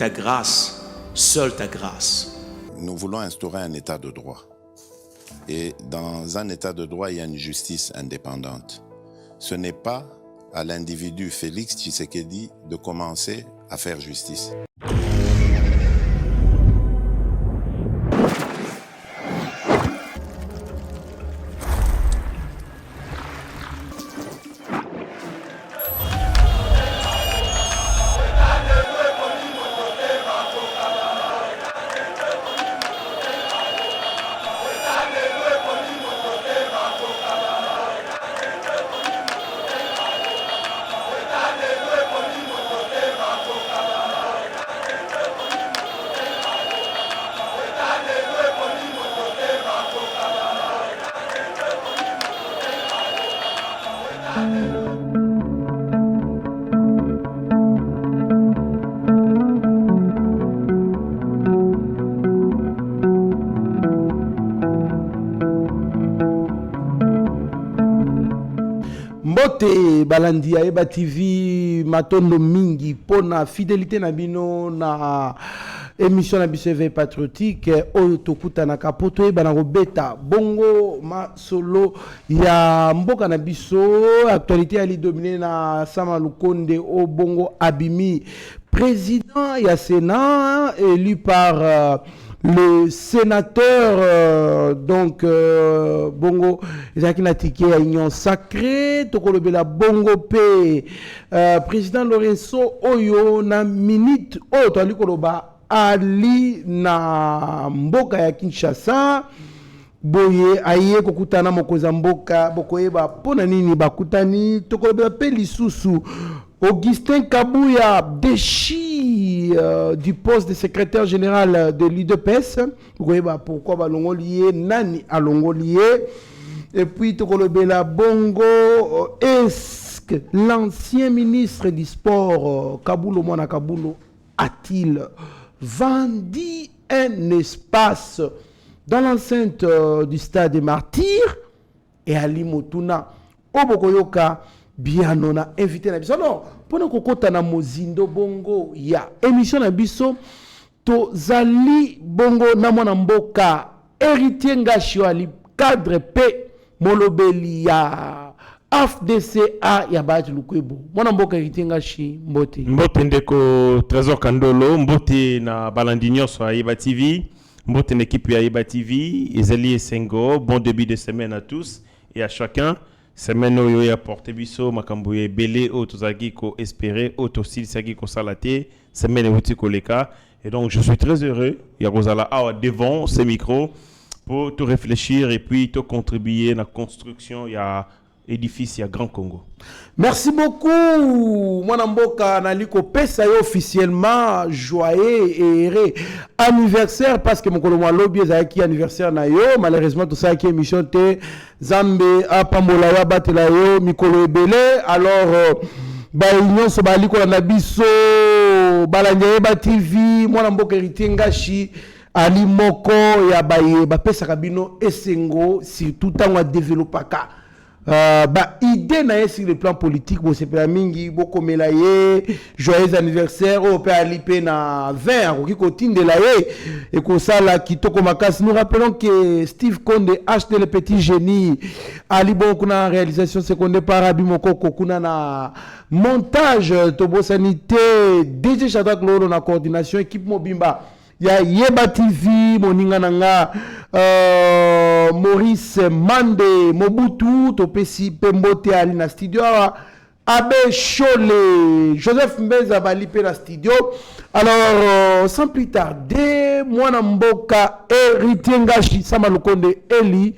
Ta grâce, seule ta grâce. Nous voulons instaurer un état de droit. Et dans un état de droit, il y a une justice indépendante. Ce n'est pas à l'individu Félix Tshisekedi de commencer à faire justice. Mbote balandi ya Eba TV matondo mingi pona fidélité na bino na émission na biso éveil patriotique oyo tokuta na kapoto eba na robeta bongo ma solo ya mboka na biso actualité ali dominé na Sama Lukonde o bongo abimi président ya Sénat élu par le sénateur bongo Jacques Natike à Union Sacrée tokolobela bongo pe président Lorenzo Oyo na minute oyo tali koloba ali na mboka ya Kinshasa boye aye kokutana mokoza mboka bokoyeba pona nini bakutani tokolobela pe lisusu Augustin Kabouya déchi du poste de secrétaire général de l'UDPS. Vous voyez pourquoi balongo lié, nani alongo lié. Et puis Tokolobela Bongo, est-ce que l'ancien ministre du sport Kaboulo Mwana Kaboulo a-t-il vendu un espace dans l'enceinte du stade des Martyrs et Ali Motuna Obokoyoka bien on a invité na biso alors pona kokota na mozindo bongo ya émission na biso to zali bongo na mwana mboka héritier Ngashi ali cadre pe molobeli ya AFDCA ya Bahati Lukwebo mwana mboka héritier Ngashi mbote ndeko Trésor Kandolo mbote na balandi nyonso ya Eba TV mbote na équipe ya Eba TV ezali esengo bon début de semaine à tous et à chacun. Semaine oyo ya porte biso makambo ya belé o tozaki ko espérer o tosil saki ko salate semaine wuti koleka et donc je suis très heureux ya kozala awa devant ce micro pour te réfléchir et puis te contribuer à la construction ya édifice ya Grand Congo. Merci beaucoup mwana mboka naliko pesa yo officiellement joyeux et heureux anniversaire parce que mokolo mwa lobby ezaki anniversaire na yo malheureusement tout ça qui émission te Zambe apambola ya batela yo mikolo ebele alors ba union so baliko na biso balandi Eba TV mwana mboka héritier Ngashi ali moko ya baye ba pesa kabino esengo surtout tango développaka idée na sur le plan politique bo sepela mingi boko melaye joyeux anniversaire au pe alipe na 20 ko kotindela ye et ko sala kitoko makasi. Nous rappelons que Steve Konde acheté le petit génie ali bon kuna réalisation secondaire par Abimoko kuna na montage tobo sanité DJ Shadrack Loro na coordination équipe Mobimba ya Eba TV moninga nanga Maurice Mande Mobutu topesi pembote ali na studio Abe Chole Joseph Mbeza bali pe na studio. Alors sans plus tarder mwana mboka héritier Ngashi Sama Lukonde Eli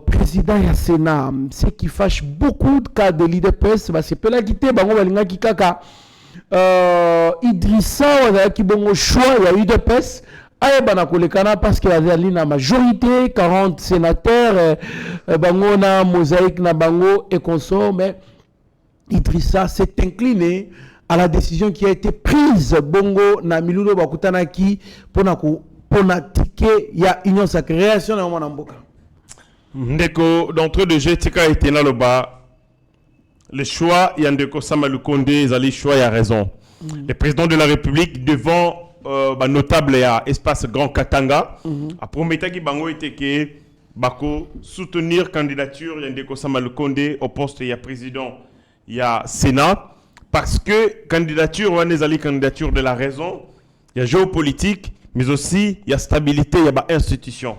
président ya Sénat. Ce qui fâche beaucoup de cas de l'UDPS parce que pela kité bango balinga kikaka Idrissa wazaki bongo choix ya UDPS ayebana kolekana parce qu'il y avait la majorité 40 sénateurs bango na mosaïque na bango et consort mais Idrissa s'est incliné à la décision qui a été prise bongo na milulo bakutanaki pona tike ya union sacrée réaction na mwana mboka ndeko d'entrée de jeu tika était na le bas le choix Yandeko Sama Lukonde ezali choix ya raison le président de la République devant notable à espace Grand Katanga a promis qu'il bango était que bako soutenir candidature Yandeko Samal Kondé au poste de président il y a Sénat parce que candidature on est allé candidature de la raison, il y a géopolitique mais aussi il y a stabilité, il y a institution.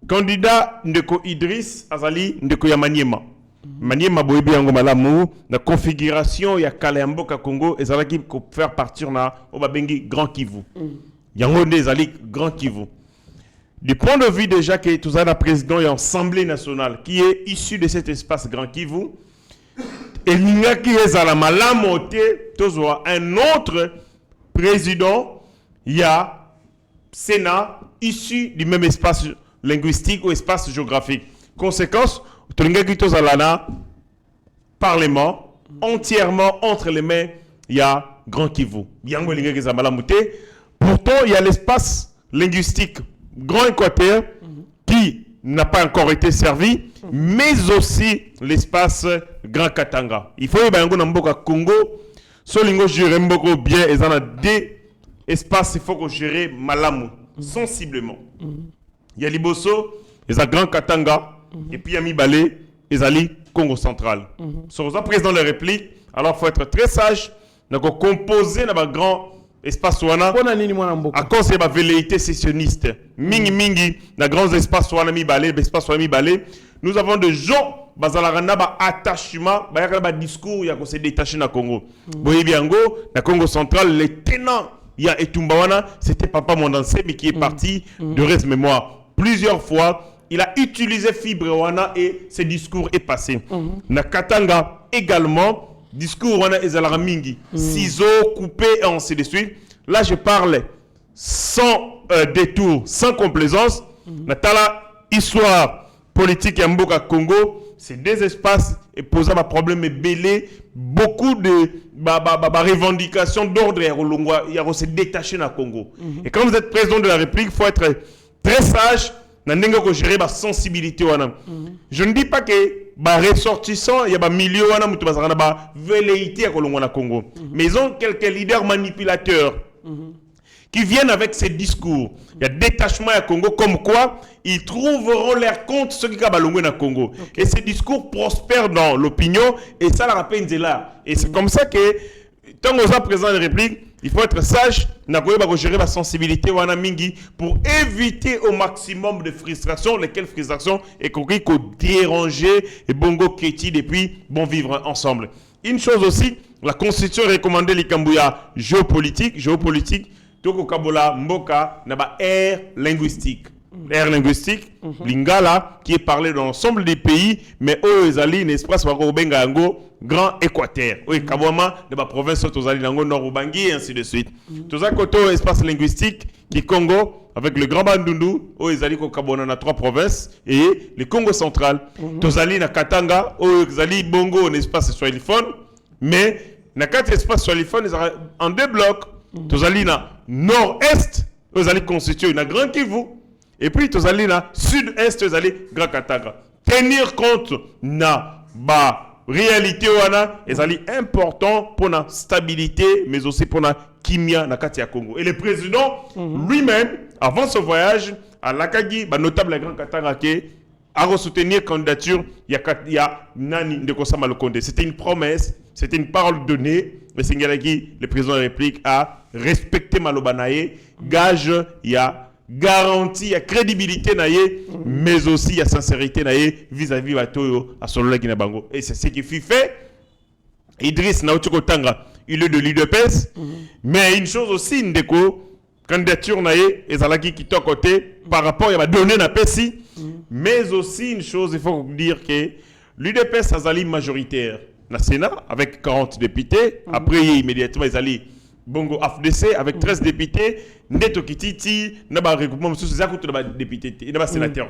Candidat Ndeko Idriss Azali Ndeko Yamaniema. Maniema boyebi yango malamu na configuration ya kala mboka Congo ezalaki ko faire partir na obabengi Grand Kivu. Yango nde ezali Grand Kivu. Du point de vue déjà que tout ça la président et assemblée nationale qui est issu de cet espace Grand Kivu et linga qui ezala malamu te tozwa un autre président il y a Sénat issu du même espace linguistique ou espace géographique. Conséquence Parlement entièrement entre les mains, il y a Grand Kivu. Pourtant, il y a l'espace linguistique Grand Équateur qui n'a pas encore été servi, mais aussi l'espace Grand Katanga. Il faut que Congo, Solingo gérer bien, et dans deux espaces, il faut que gérer malamu, sensiblement. Il y a Liboso, il y a Grand Katanga. Et puis, il y a Mibale, Ezali, Congo central. Sur le président de la République, alors il faut être très sage, il faut composer dans un grand espace à cause de la velléité sécessionniste. Mingi, dans grand espace Mibale, nous avons des gens qui ont un attachement, un discours qui se détaché dans le Congo. Boyebiango, dans le Congo central, les tenants, il y a Etumbawana, c'était Papa Mondansé, mais qui est parti de reste mémoire plusieurs fois. Il a utilisé Fibre Wana et ses discours est passé. Na Katanga également, discours Wana et Mingi. Ciseaux, coupés et ainsi de suite. Là, je parle sans détour, sans complaisance. Natala, histoire politique et Mboka Congo, c'est des espaces et posant un problème belé, beaucoup de revendications d'ordre il y a se détaché dans le Congo. Et quand vous êtes président de la République, il faut être très sage. Gérer la sensibilité. Je ne dis pas que les ressortissants, il y a des millions de velléités à Congo. Mais ils ont quelques leaders manipulateurs qui viennent avec ces discours. Il y a détachement à Congo, comme quoi ils trouveront leur compte ceux qui ont au Congo. Et ces discours prospèrent dans l'opinion et ça la rappelle là. Et c'est comme ça que, tant que vous président de la République, il faut être sage, gérer la sensibilité pour éviter au maximum de frustrations, lesquelles frustrations et qu'on déranger et bongo kéti depuis bon vivre ensemble. Une chose aussi, la Constitution recommandait les Kambouya géopolitique, toko kabola mboka naba air linguistique. L'air linguistique, lingala, qui est parlé dans l'ensemble des pays, mais eux, ils allaient, n'est-ce pas, Grand Équateur. Oui, Kabouama, de la province, tous allés dans Nord-Ubangi, et ainsi de suite. Tous à côté, espace linguistique, qui Congo, avec le Grand Bandundu, où ils allaient au Kabouana, dans 3 provinces, et le Congo central. Tous allés dans Katanga, où ils allaient Bongo, n'est-ce pas, c'est Swahiliphone, mais dans 4 espaces Swahiliphone, ils allaient en 2 blocs. Tous allés dans Nord-Est, où ils allaient constituer une Grand Kivu. Et puis, tous allés dans Sud-Est, tous allés Grand Katanga. Tenir compte na réalité est important pour la stabilité, mais aussi pour la kimia na Katia Congo. Et le président lui-même, avant ce voyage, à l'Akagi, notable Grand Katanga, a soutenir candidature, il y a Nani de Kosama Lokonde. C'était une promesse, c'était une parole donnée. Mais c'est le président de la République a respecté Malobanaye, gage, il y a garantie, il y a crédibilité, mais aussi il y a sincérité vis-à-vis de Toyo à Solola Guinabango. Et c'est ce qui fut fait. Idriss Naoutchoko Tanga, il est de l'UDPS, mais une chose aussi, Ndeko, candidature et Zalaki qui est à côté par rapport à la donnée na PESI, mais aussi une chose, il faut dire que l'UDPS a zali majoritaire na Sénat avec 40 députés, après immédiatement ils allaient Bongo AFDC avec 13 députés, Neto Kititi, Naba regroupement sous ces députés, Naba sénateur.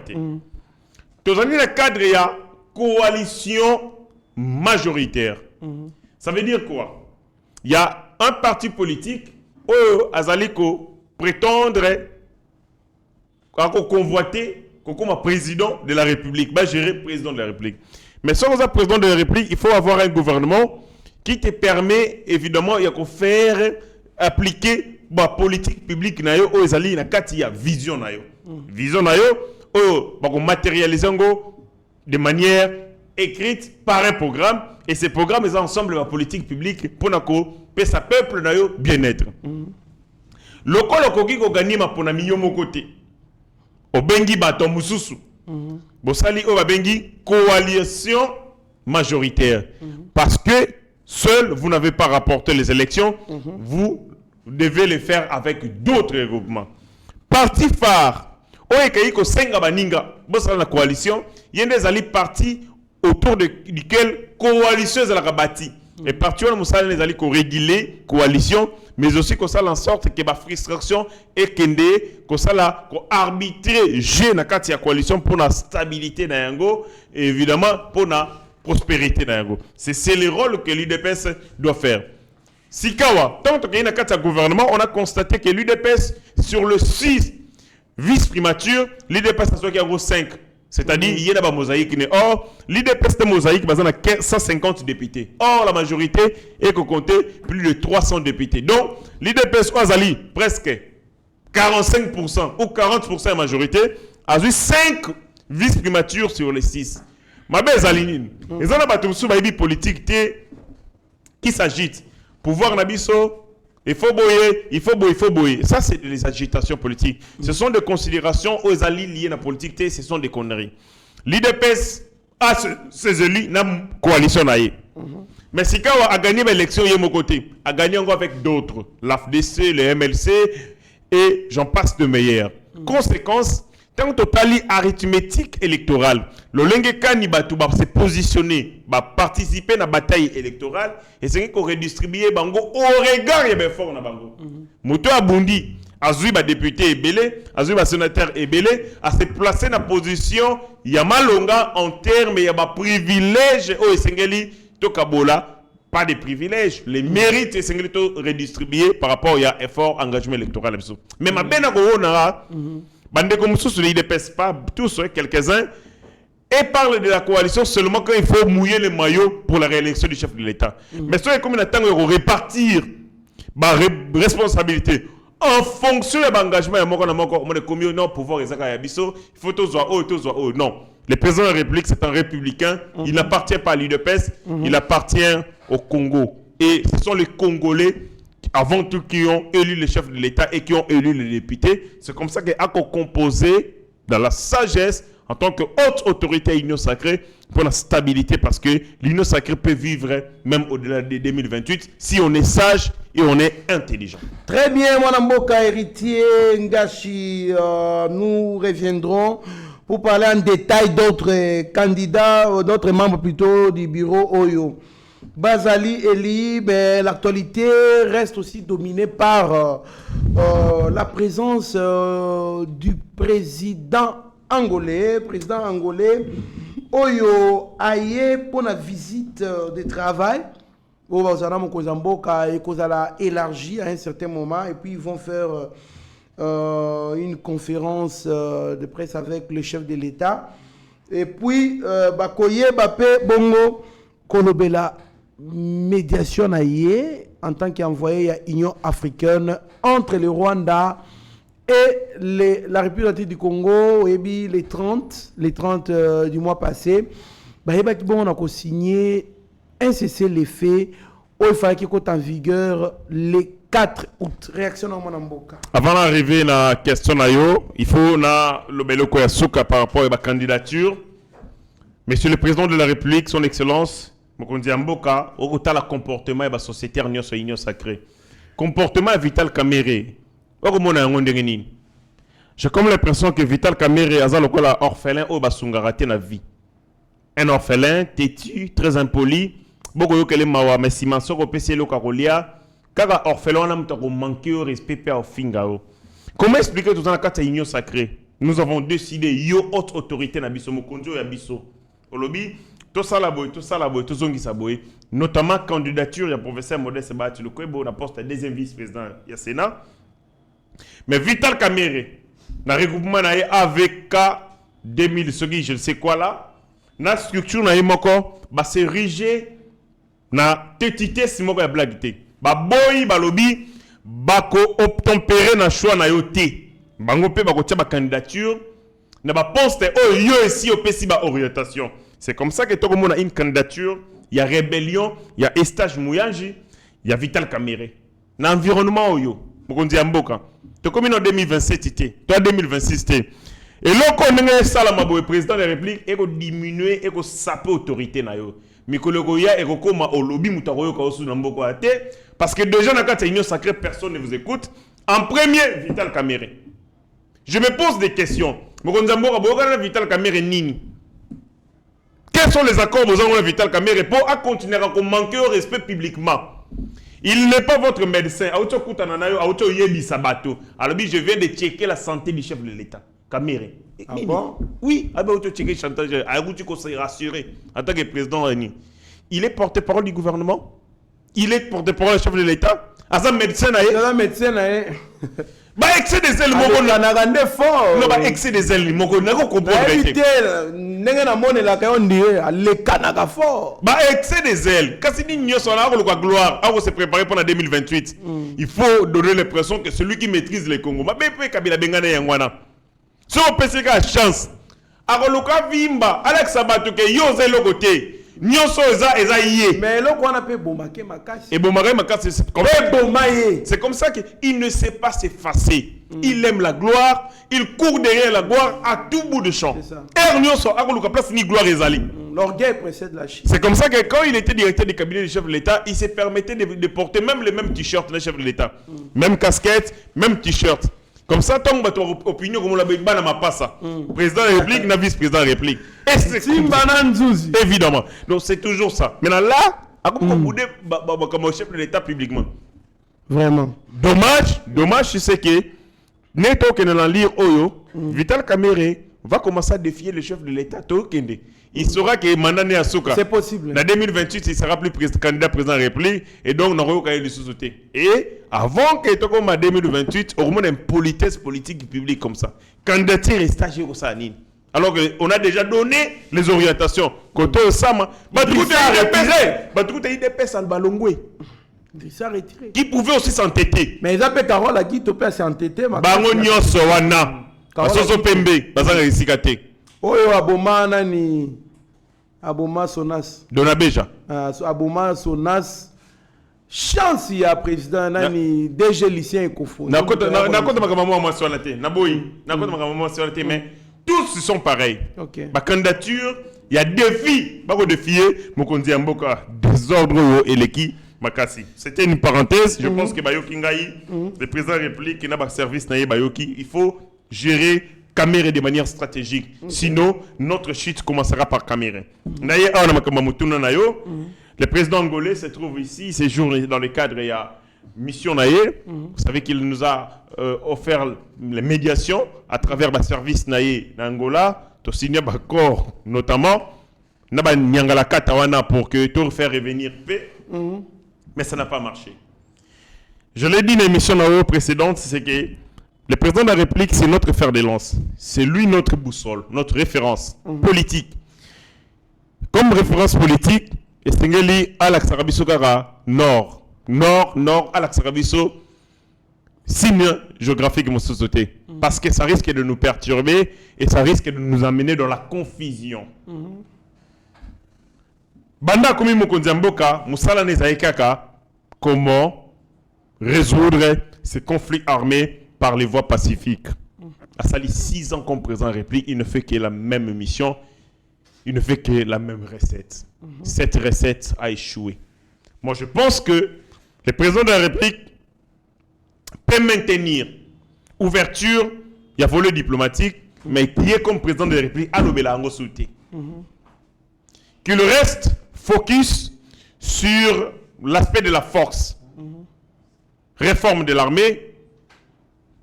Tous dans le cadre de la coalition majoritaire. Ça veut dire quoi? Il y a un parti politique où Azaliko prétendrait convoiter comme président de la République, gérer président de la République. Mais sans un président de la République, il faut avoir un gouvernement qui te permet, évidemment, de faire appliquer la politique publique na yo o ezali na kati ya vision na yo. Vision na yo o ba ko matérialiser ngo de manière écrite par un programme et ces programmes ils ensemble la politique publique pour nako pesa peuple na yo bien-être. Lokolo koki ko ganima pona miyo mokote. Obengi bato mususu. Bosali o babengi coalition majoritaire. Parce que seul vous n'avez pas rapporté les élections, vous devez les faire avec d'autres regroupements. Parti phare. Oyekai ko senga baninga. Bosala la coalition, yende zali parti autour duquel coalition est bâtie. Et particulièrement, Moussa les alliés qu'on réguler coalition, mais aussi qu'on ça en sorte que la frustration et qu'on ça la arbitrer jeu na kati ya coalition pour la stabilité na yango et évidemment pour la prospérité na yango. C'est le rôle que l'UDPS doit faire. Sikawa, tant qu'il y a na kati ya gouvernement, on a constaté que l'UDPS sur le 6 vice-primature, l'UDPS a soit qu'il y a 5. C'est-à-dire, il y a une mosaïque. Or, l'IDPS de mosaïque, il y a 150 députés. Or, la majorité est qu'on comptait plus de 300 députés. Donc, l'IDPS Oazali, presque 45% ou 40% de majorité, a eu 5 vice-primatures sur les 6. Ma belle Zalinine, les gens qui politique qui s'agitent. Pouvoir Nabiso, il faut boyer. Ça, c'est des agitations politiques. Ce sont des considérations aux alliés liées à la politique. Ce sont des conneries. L'IDPS a ses élus dans la coalition. Mais si Kawa a gagné l'élection, il y a mon côté. A gagné encore avec d'autres. L'AFDC, le MLC, et j'en passe de meilleurs. Conséquence, tant totali arithmétique électorale, le Lengeka ni Batouba s'est positionné, participer à la bataille électorale, et c'est qu'on redistribue bango au regard et bien fort na bango. Moto Abundi, Azui ba député Ebele, Azui ba sénateur Ebele, a se placé dans la position Yamalonga en termes de privilèges au Esengeli Tokabola, pas de privilèges, les mérites Esengeli to redistribués par rapport à effort engagement électoral. Mais ma bena ko na Bande comme ça, ne dépasse pas tous, quelques-uns, et parle de la coalition seulement quand il faut mouiller le maillot pour la réélection du chef de l'État. Mais ça, comme il attend de répartir ma responsabilité en fonction de l'engagement, il non pouvoir, il faut tous voir haut, non. Le président de la République, c'est un républicain, il n'appartient pas à l'UDPS, il appartient au Congo. Et ce sont les Congolais avant tout qui ont élu le chef de l'État et qui ont élu les députés. C'est comme ça qu'il a composé dans la sagesse en tant que haute autorité à l'Union sacrée pour la stabilité, parce que l'Union sacrée peut vivre même au-delà de 2028 si on est sage et on est intelligent. Très bien, Mwanamboka héritier Ngashi, nous reviendrons pour parler en détail d'autres candidats, d'autres membres plutôt du bureau Oyo. Bazali Eli, ben, l'actualité reste aussi dominée par la présence du président angolais, Oyo Aye pour la visite de travail. Ils élargi à un certain moment et puis ils vont faire une conférence de presse avec le chef de l'État. Et puis, Bakoye Bapé Bongo Kolobela médiation en tant qu'envoyé à l'Union africaine entre le Rwanda et la République du Congo, et puis les 30 du mois passé, on a signé un cessez-le-feu il fallait qu'il soit en vigueur le 4 août. Réaction à Mwanamboka. Avant d'arriver à la question, il faut le par rapport à la candidature. Monsieur le Président de la République, Son Excellence, Mokondi Mboka, au le comportement de la société en union sacrée. Comportement Vital Kamere. J'ai comme l'impression que Vital Kamere est un orphelin au Basunga raté la vie. Un orphelin, têtu, très impoli. Beaucoup de gens mawa mais si man soko pesi lo karolia kaga orphelin on a manqué au respect au fingao. Comment expliquer tout ça dans la union sacrée? Nous avons décidé yo haute autorité na biso mokonjo ya biso. Olobi to sala boy to zongi sa boy, notamment candidature ya professeur Modeste Bahati Lukwebo na poste deuxième vice-président ya Sénat. Mais Vital Kamere na regroupement na AVK 2000 sogi je ne sais quoi là, na structure na moko ba s'ériger na tétité si moko ya blague té ba boy ba lobi bako obtempérer na choix na yo te. Bango pe bako tia ba candidature na ba poste oh yo ici opesi ba orientation. C'est comme ça que tout le monde a une candidature, il y a rébellion, il y a Estage Mouyanji, il y a Vital Kamere. Dans l'environnement yo, mokondi amboka. To comme en 2027 ité, toi 2026 té. Et là qu'on est salama boy président de la République et ko diminuer et ko saper autorité na yo. Mikoloko ya et ko koma au lobby mutaroyo ka osu na mboko ate parce que déjà na kata union sacrée personne ne vous écoute. En premier Vital Kamere. Je me pose des questions. Mokondi amboka boka Vital Kamere nini? Quels sont les accords aux gens de Vital Kamere pour continuer à manquer au respect publiquement? Il n'est pas votre médecin. Alors, je viens de checker la santé du chef de l'État. Kamere. Ah bon? Oui. Tu checker chantage. Tu conseilles rassurer en tant que président. Il est porte-parole du gouvernement. Il est porte-parole du chef de l'État. Un médecin. Un médecin. Bah, excès des ailes, mon gars. Non, bah, excès des ailes, mon gars. Bah, excès des ailes. Quand c'est une gloire, on se préparer pour la 2028. Il faut donner l'impression que celui qui maîtrise les Congo. Bah, Kabila Bengane Yangwana. Si on peut se faire chance, Aroloka Vimba, Alex Sabato, que Yose Logote. Mais là, on a fait Bomake Makasi. Et Bomake Makasi, c'est comme ça qu'il ne sait pas s'effacer. Il aime la gloire, il court derrière la gloire à tout bout de champ. L'orgueil précède la chute. C'est comme ça que quand il était directeur du cabinet du chef de l'État, il s'est permetté de porter même les mêmes t-shirts, le chef de l'État. Même casquette, même t-shirt. Comme ça, tant que tu as opinion, comme on l'a dit, président de la République, n'a vice-président de la République. Et c'est évidemment. Donc c'est toujours ça. Maintenant là, comme chef de l'État publiquement. Vraiment. Dommage, c'est que Neto qui n'a lire Oyo, Vital Kamere va commencer à défier le chef de l'État. Il saura que Mandane Asuka. C'est possible. En 2028, il sera plus candidat président de la République et donc on aura eu de sous-sauter. Et avant que tu en 2028, on a une politesse politique publique comme ça. Candidature et stagiaire au Sanine. Alors qu'on a déjà donné les orientations. Côté Osama, qui pouvait aussi s'entêter. Mais ils appellent Carole à qui tu peux s'entêter. Bango Nyonso Wana. Basoso Pembe. Bazanga Isikate. Oyo Aboma Nani. Aboma Sonas. Donabeja. Aboma Sonas. Chance ya président Nani DG lycéen Ekofo. Nakota makamamo mensualité. Naboyi. Nakota makamamo mensualité mais tous sont pareils. OK. Ma candidature, il y a défi. Bako défier Mokonzi Amboka désordre et l'équipe Makasi. C'était une parenthèse, je pense que Bayoki Ngaï, le président de la République qui n'a pas service naïe Bayoki, il faut gérer Kamere de manière stratégique. Sinon, notre chute commencera par Kamere. Le président angolais se trouve ici, il séjourne dans le cadre de la mission Naye. Vous savez qu'il nous a offert les médiations à travers le service Naye d'Angola, to signer accord notamment, naba nyangala katawana pour que tout faire revenir paix. Mais ça n'a pas marché. Je l'ai dit dans l'émission précédente, c'est que le président de la République, c'est notre fer de lance. C'est lui notre boussole, notre référence politique. Comme référence politique, Estengeli Alex Arabiso Kara, Nord, Alex Arabiso, signe géographique de mon société. Parce que ça risque de nous perturber et ça risque de nous amener dans la confusion. Banda Komi Mokondiamboka, Moussala Nezaïkaka, comment résoudre ces conflits armés par les voies pacifiques. À Sali, 6 ans comme président de la République, il ne fait que la même mission, il ne fait que la même recette. Cette recette a échoué. Moi, je pense que le président de la République peut maintenir ouverture, il y a volet diplomatique, mais il est comme président de la République à l'Obélango Souté. Qu'il reste focus sur l'aspect de la force. Réforme de l'armée,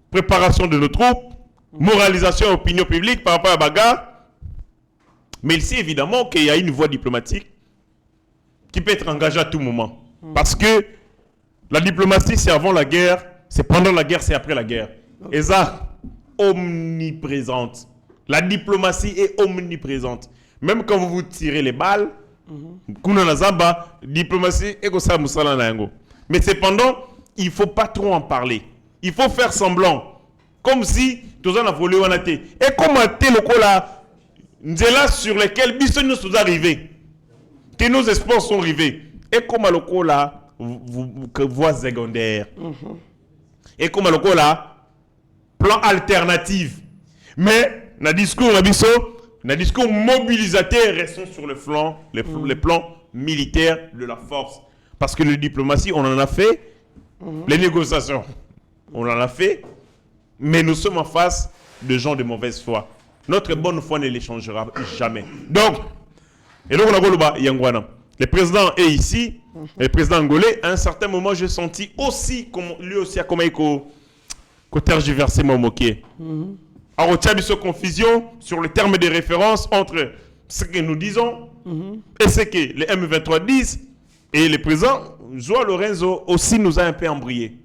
préparation de nos troupes, moralisation et opinion publique par rapport à Baga. Mais il sait évidemment qu'il y a une voie diplomatique qui peut être engagée à tout moment. Parce que la diplomatie, c'est avant la guerre, c'est pendant la guerre, c'est après la guerre. Et ça, omniprésente. La diplomatie est omniprésente. Même quand vous tirez les balles, kuna na zamba diplomatie eko sa musala na yango. Mais cependant, il ne faut pas trop en parler. Il faut faire semblant. Comme si tout ça n'a volé ou n'a été. Et comment est le cas là, là sur lesquels nous sommes arrivés, que nos espoirs sont arrivés. Et comment le cas là, voie secondaire. Et comment le cas là, plan alternatif. Mais, dans le discours mobilisateur, restons sur le flanc, les plans militaires de la force. Parce que la diplomatie, on en a fait. Les négociations, on en a fait. Mais nous sommes en face de gens de mauvaise foi. Notre bonne foi ne les changera jamais. Donc, et donc on a Goloba Yangwana. Le président est ici. Le président angolais, à un certain moment, j'ai senti aussi, lui aussi, comment il a tergiversé mon moquet. Alors, il y a une confusion sur le terme de référence entre ce que nous disons et ce que les M23 disent. Et le président, Joao Lorenzo, aussi nous a un peu embrayé.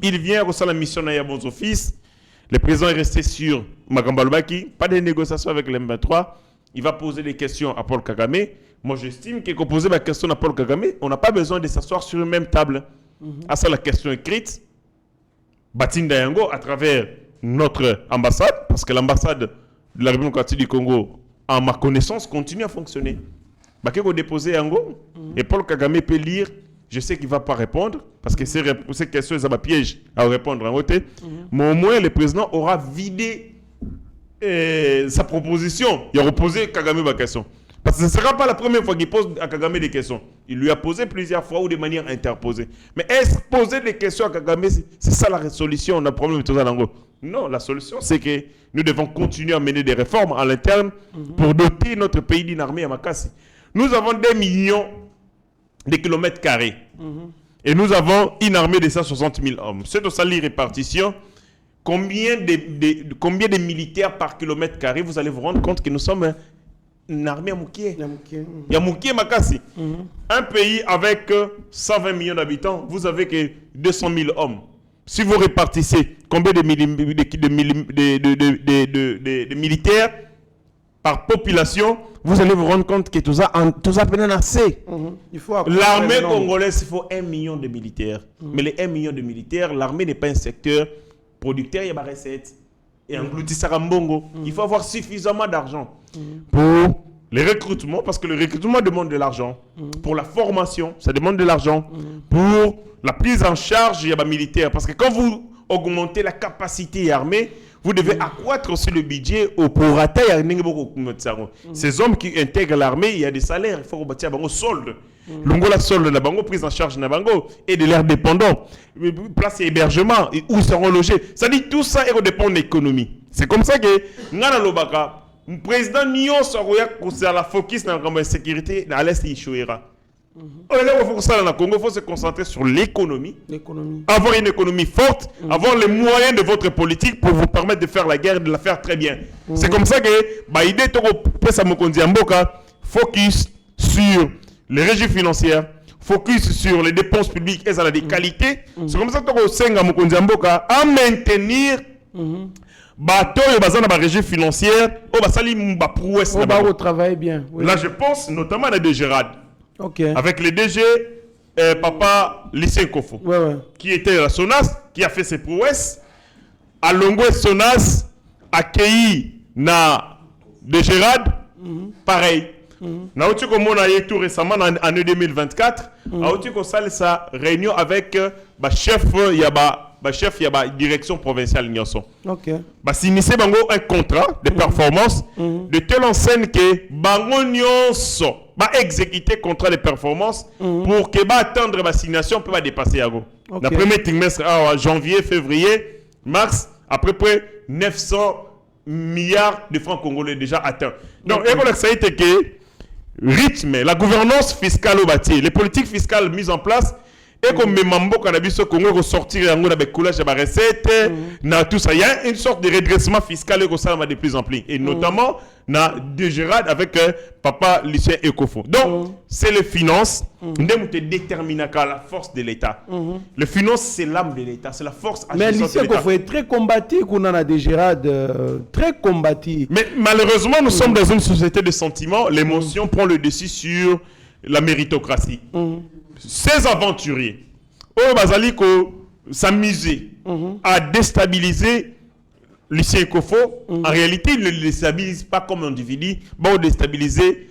Il vient recevoir la mission dans Yabon's office. Le président est resté sur Magambalbaki. Pas de négociations avec les M23. Il va poser des questions à Paul Kagame. Moi, j'estime qu'il faut poser la question à Paul Kagame. On n'a pas besoin de s'asseoir sur une même table. À ça, la question écrite. Batinda Yango, à travers notre ambassade, parce que l'ambassade de la République démocratique du Congo, en ma connaissance, continue à fonctionner. Bakeko déposé Yango, et Paul Kagame peut lire. Je sais qu'il ne va pas répondre, parce que ces questions, ça va piège à répondre en côté. Mais au moins, le président aura vidé sa proposition. Il aura posé Kagame ma question. Parce que ce ne sera pas la première fois qu'il pose à Kagame des questions. Il lui a posé plusieurs fois ou de manière interposée. Mais est-ce poser des questions à Kagame, c'est ça la solution? On a un problème de tout ça dans le Non, la solution, c'est que nous devons continuer à mener des réformes à l'interne pour doter notre pays d'une armée à Makassi. Nous avons des millions de kilomètres carrés. Et nous avons une armée de 160 000 hommes. C'est de ça la répartition. Combien de militaires par kilomètre carré, vous allez vous rendre compte que nous sommes une armée à Moukié. Il y a Moukié Makassi. Un pays avec 120 millions d'habitants, vous avez que 200 000 hommes. Si vous répartissez combien de militaires par population, vous allez vous rendre compte que tout ça peine assez. L'armée congolaise, il faut 1 million de militaires. Mais les 1 million de militaires, l'armée n'est pas un secteur producteur, il y a des recettes. Et engloutisseur à Mbongo. Il faut avoir suffisamment d'argent pour les recrutements, parce que le recrutement demande de l'argent. Pour la formation, ça demande de l'argent. Pour la prise en charge, il y a des militaires. Parce que quand vous augmentez la capacité armée, vous devez accroître aussi le budget au prorata. Ces hommes qui intègrent l'armée, il y a des salaires. Il faut rebâtir un solde. L'ongola solde, la bango, prise en charge de la bango, et de l'air dépendant, place et hébergement, et où seront logés. Ça dit tout ça dépend de l'économie. C'est comme ça que, le président Nyon Soroya, c'est la focus dans la sécurité, à l'Est, il échouera. Il faut se concentrer sur l'économie. Avoir une économie forte, avoir les moyens de votre politique pour vous permettre de faire la guerre et de la faire très bien. C'est comme ça que l'idée de focus sur les régies financières, focus sur les dépenses publiques et la qualité. C'est comme ça que à maintenir bateau et bazan dans la régie financière au basali prouesse là travaille bien. Là je pense notamment à la DG Rad. Avec le DG Papa Lycée Kofo, qui était à la SONAS, qui a fait ses prouesses. À Longwe SONAS, accueilli na DG Rad, pareil. Na outi ko mona yé tout récemment en année 2024, a outi ko sale sa réunion avec chef yaba direction provinciale Nyonso. S'initier bango un contrat de performance de telle enseigne que bango Nyonso va exécuter contrat de performance pour que attendre la signation peut dépasser yago. Le premier trimestre janvier, février, mars, à peu près 900 milliards de francs congolais déjà atteints. Donc, ça a été que rythme, la gouvernance fiscale au bâti, les politiques fiscales mises en place, et comme mes mambo cannabis au Congo ressortir en avec coulage de recettes, tout ça, il y a une sorte de redressement fiscal et ça va de plus en plus, et notamment na Gérard avec Papa Lucien Ekofo. Donc c'est les finances, nous déterminer la force de l'État. Les finances c'est l'âme de l'État, c'est la force. Mais Lucien Ekofo est très combattu qu'on a des Gérard, très combattu. Mais malheureusement nous sommes dans une société de sentiments, l'émotion prend le dessus sur la méritocratie. Ces aventuriers, s'amuser à déstabiliser Lucien Kofo, en réalité, il ne le déstabilise pas comme individu, mais on déstabiliser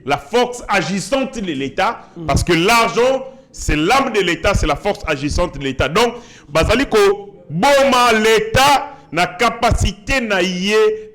la force agissante de l'État, parce que l'argent, c'est l'âme de l'État, c'est la force agissante de l'État. Donc, Bazaliko, Boma, l'État n'a capacité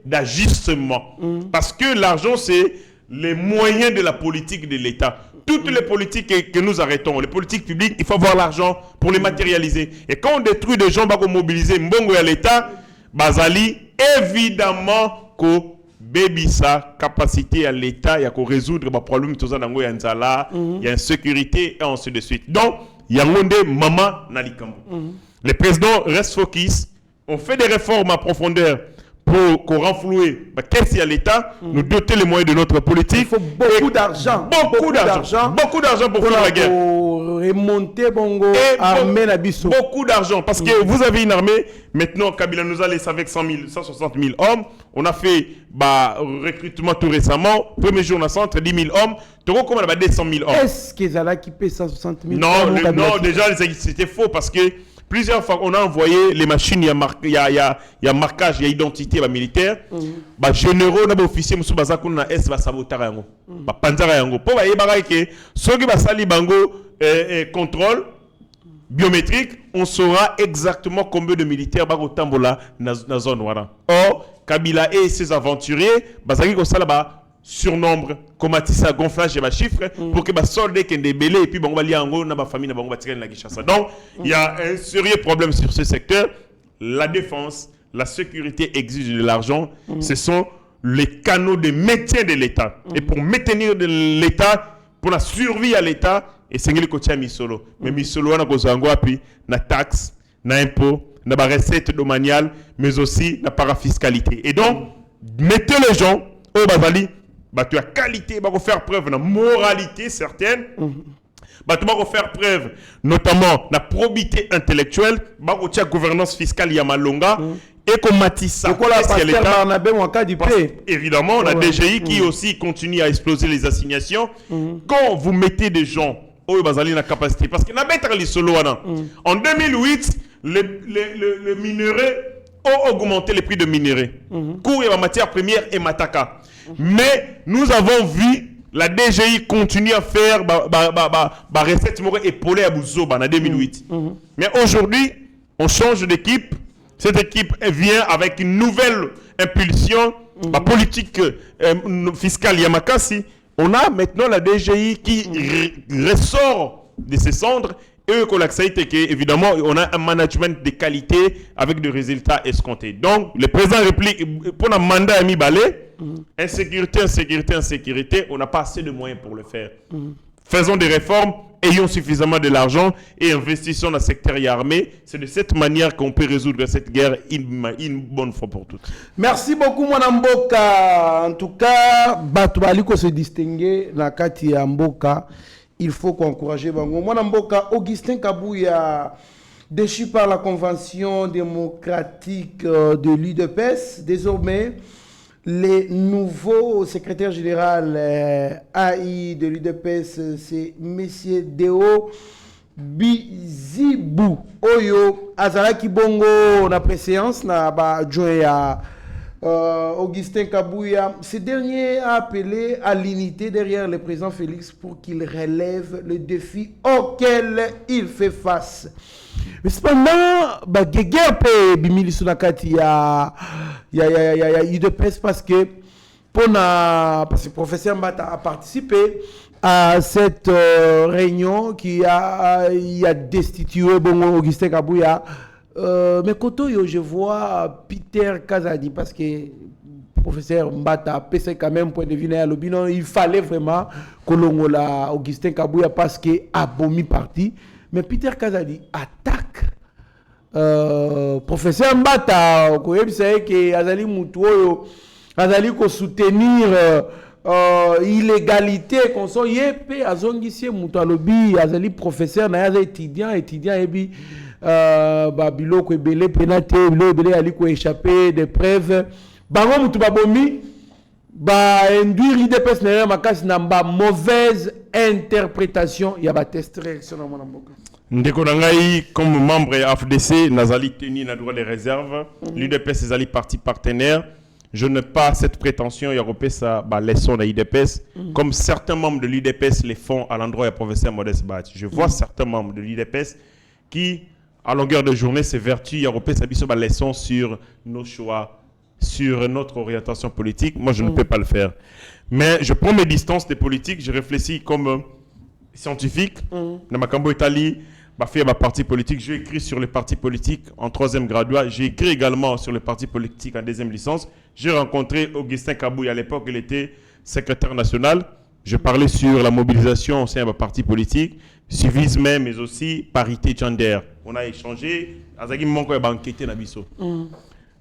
d'ajustement. Parce que l'argent, c'est les moyens de la politique de l'État. Toutes les politiques que nous arrêtons, les politiques publiques, il faut avoir l'argent pour les matérialiser. Et quand on détruit des gens, on va mobiliser Mbongo à l'État, Bazali, évidemment, que baby sa capacité à l'État, il y a qu'à résoudre les problèmes, il y a insécurité et ainsi de suite. Donc, il y a un maman Nalikambo. Les présidents restent focus, on fait des réformes à profondeur pour qu'on renflouer qu'est-ce qu'il y a l'État, nous doter les moyens de notre politique. Il faut beaucoup d'argent. Beaucoup d'argent pour faire la guerre. Remonter Bongo, armée la Bissau. Beaucoup d'argent. Parce que vous avez une armée, maintenant Kabila nous a laissé avec 160 000 hommes. On a fait recrutement tout récemment. Premier jour, on a 110 000 hommes. Tu vois comment on a 200 000 hommes. Est-ce qu'ils allaient équiper 160 000 hommes? Non, déjà c'était faux parce que plusieurs fois, on a envoyé les machines, il y a marquage, il y a identité militaire. Généraux, on a officiers, on a S, sabotage yango. Panzara yango. Pour voyez que ceux qui sali bango contrôle biométrique, on saura exactement combien de militaires au tambola dans la zone. Or, Kabila et ses aventuriers, basaki ko sala surnombre, comatissa gonflage de chiffres pour que les soldats qui débélé et puis bon va lier en gros na famille na bon va tirer la Kinshasa. Donc il y a un sérieux problème sur ce secteur. La défense, la sécurité exigent de l'argent. Ce sont les canaux de maintien de l'État. Et pour maintenir l'État, pour la survie à l'État, et c'est le côté misolo. Mais misolo on a besoin puis na taxe, na impôt, na recette domaniale, mais aussi la parafiscalité. Et donc mettez les gens au Bazali. Tu as qualité, tu vas faire preuve de moralité certaine. Tu vas faire preuve notamment de probité intellectuelle. Tu as gouvernance fiscale Yamalonga. Et qu'on matisse ça. Évidemment, on a DGI qui aussi continue à exploser les assignations. Quand vous mettez des gens au Bazali la capacité, parce qu'il y a les solo. En 2008, le minerai ont augmenté les prix de minerais. Cours et la matière première et Mataka. Mais nous avons vu la DGI continuer à faire recette épaulée à Bouzoba en 2008. Mais aujourd'hui, on change d'équipe. Cette équipe vient avec une nouvelle impulsion. La politique fiscale Yamakasi. On a maintenant la DGI qui ressort de ses cendres. Et évidemment, on a un management de qualité avec des résultats escomptés. Donc, le président réplique pour un mandat à mi-balai, insécurité, on n'a pas assez de moyens pour le faire. Faisons des réformes, ayons suffisamment de l'argent et investissons dans le secteur armé. C'est de cette manière qu'on peut résoudre cette guerre une bonne fois pour toutes. Merci beaucoup, Mwanamboka. En tout cas, Batoualiko se distinguer dans Kati Mboka. Il faut encourager Bango. Mwanamboka, Augustin Kabouya, déchu par la Convention démocratique de l'UDPS, désormais, les nouveaux secrétaires général AI de l'UDPS, c'est M. Deo Bizibou. Oyo, Azalaki Bongo, na préséance, na ba joya. Augustin Kabouya, ce dernier a appelé à l'unité derrière le président Félix pour qu'il relève le défi auquel il fait face. Mais cependant, guerre peut bimili sur la carte il y a UDPS parce que le professeur Mbata a participé à cette réunion qui a destitué Augustin Kabouya. Mais Koto, je vois Peter Kazadi parce que le professeur Mbata a pensé quand même point de vue à l'opinion. Il fallait vraiment que l'on ait Augustin Kabouya parce qu'il a bomi parti. Mais Peter Kazadi attaque professeur Mbata. Vous savez que Azali Moutou, Azali ko soutenir illégalité qu'on soit yépé azongisi Moutou alobi Azali professeur na étudiant et puis biloko ebele penate biloko ebele ali ko échapper des preuves bango mutu babomi induire l'IDPS na makasi na mauvaise interprétation ya ba test réaction na mona mboka. Ndeko Nangaï, comme membre de AFDC, Nazali tenu na droit de réserve, l'UDPS est parti partenaire. Je n'ai pas cette prétention, il y a ça, leçon de l'UDPS, comme certains membres de l'UDPS les font à l'endroit du professeur Modeste Bat. Je vois certains membres de l'UDPS qui, à longueur de journée, s'évertuent, il y a ça, leçon sur nos choix, sur notre orientation politique. Moi, je ne peux pas le faire. Mais je prends mes distances des politiques, je réfléchis comme scientifique. Dans ma cambo Italie, fait ma parti politique. J'ai écrit sur les partis politiques en 3e graduat. J'ai écrit également sur les partis politiques en 2e licence. J'ai rencontré Augustin Kabouy à l'époque, il était secrétaire national. Je parlais sur la mobilisation au sein de parti politique, civisme, mais aussi parité gender. On a échangé.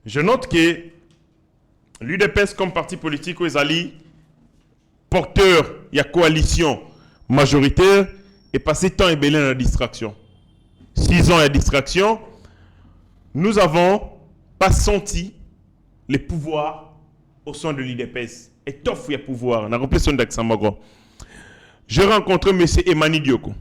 Je note que l'UDPS comme parti politique, porteur, il y a coalition majoritaire, est passé temps et belé dans la distraction. 6 ans de distraction, nous n'avons pas senti les pouvoirs au sein de l'UDPS. Et tof, il y a pouvoir. On a rappelé son d'Axamago. J'ai rencontré M. Emmanuel Dioko.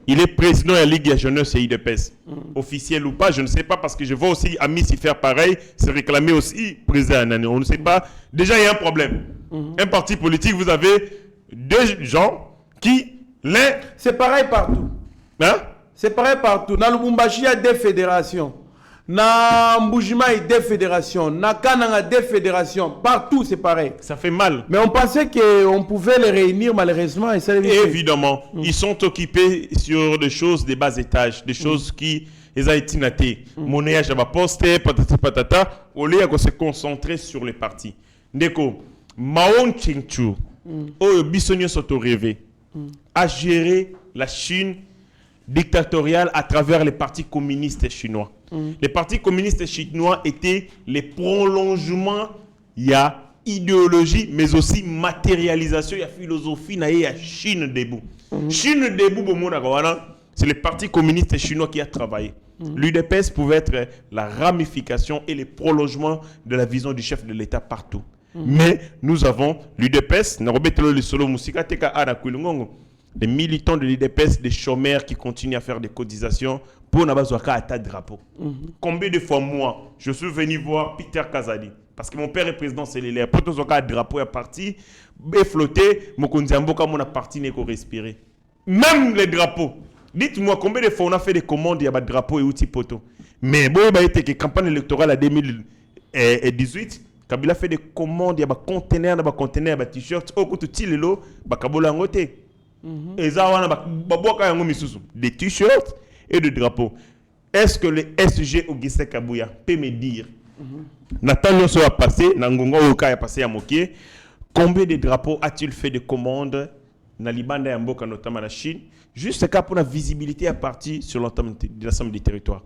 Il est président de la Ligue de jeunesse et UDPS. Officiel ou pas, je ne sais pas, parce que je vois aussi Amis s'y faire pareil, se réclamer aussi président. On ne sait pas. Déjà, il y a un problème. Un parti politique, vous avez 2 gens qui, l'un... C'est pareil partout. Hein? C'est pareil partout. Dans le Lubumbashi, il y a 2 fédérations. Dans Mbujima, il y a 2 fédérations. Dans Kananga, il y a 2 fédérations. Partout, c'est pareil. Ça fait mal. Mais on pensait qu'on pouvait les réunir malheureusement. Et ça évidemment, ils sont occupés sur des choses de bas étage, des choses qui les a été natées. Monnaie, j'avais posté, patati patata, au lieu de se concentrer sur les partis. Ndeko, Maon Chengchu, Bissonio Soto rêvé, a géré la Chine dictatoriale à travers les partis communistes chinois. Les partis communistes chinois étaient les prolongements, il y a idéologie, mais aussi matérialisation, il y a philosophie, il y a Chine debout. Chine debout, c'est les partis communistes chinois qui a travaillé. L'UDPS pouvait être la ramification et le prolongement de la vision du chef de l'État partout. Mais nous avons l'UDPS, des militants de l'UDPS, des chômeurs qui continuent à faire des cotisations pour n'abazoaka à ta drapeau. Combien de fois moi, je suis venu voir Peter Kazadi, parce que mon père est président cellulaire, pour tout ce drapeau est parti, et flotté, mon parti n'est qu'au respirer. Même les drapeaux. Dites-moi combien de fois on a fait des commandes, il y a des drapeaux et outils poteaux. Mais bon, il y a été que campagne électorale à 2018, Kabila fait des commandes, il y a des conteneurs, des t-shirts, au côté de l'eau, des t-shirts et des drapeaux. Est-ce que le SG Augustin Kabouya peut me dire, Nathan Nyonso a passé, Nangonga Oka a passé à Moké, combien de drapeaux a-t-il fait de commandes dans Libanda et Mboka, notamment la Chine, juste pour la visibilité à partir sur l'ensemble de l'ensemble des territoires?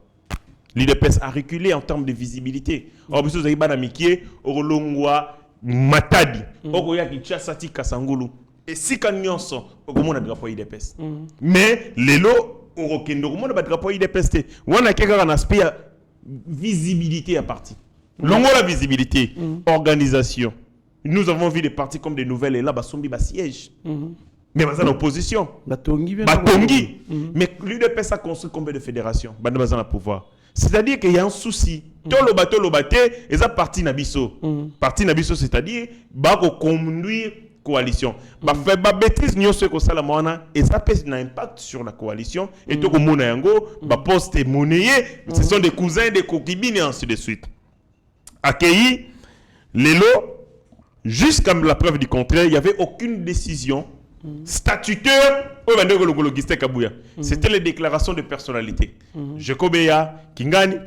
L'UDPS a reculé en termes de visibilité. Or, vous avez dit, Mikie, Orolongwa, Matadi, Oroya Kichasati Kasangulu. Et si quand nous sommes, on a un drapeau IDPS. Mais les lots, on a un drapeau IDPS. On a un aspect visibilité à partir. Longo la visibilité, organisation. Nous avons vu des partis comme des nouvelles et là, Basombi, siège. Mais dans l'opposition. Batongi. Mais l'UDPS a construit combien de fédérations? Dans le pouvoir. C'est-à-dire qu'il y a un souci. Tolo baté, et ça parti Nabiso. Parti Nabiso, c'est-à-dire, bako conduire coalition. Fait bêtise nous ce que ça la moana et ça pèse un impact sur la coalition et tout comme yango ba poste monnaie, ce sont des cousins, des concubines et ainsi de suite. Accueilli les lots jusqu'à la preuve du contraire, il n'y avait aucune décision statutaire au Augustin Kabouya. C'était les déclarations de personnalité. Jekobeya, Kingani.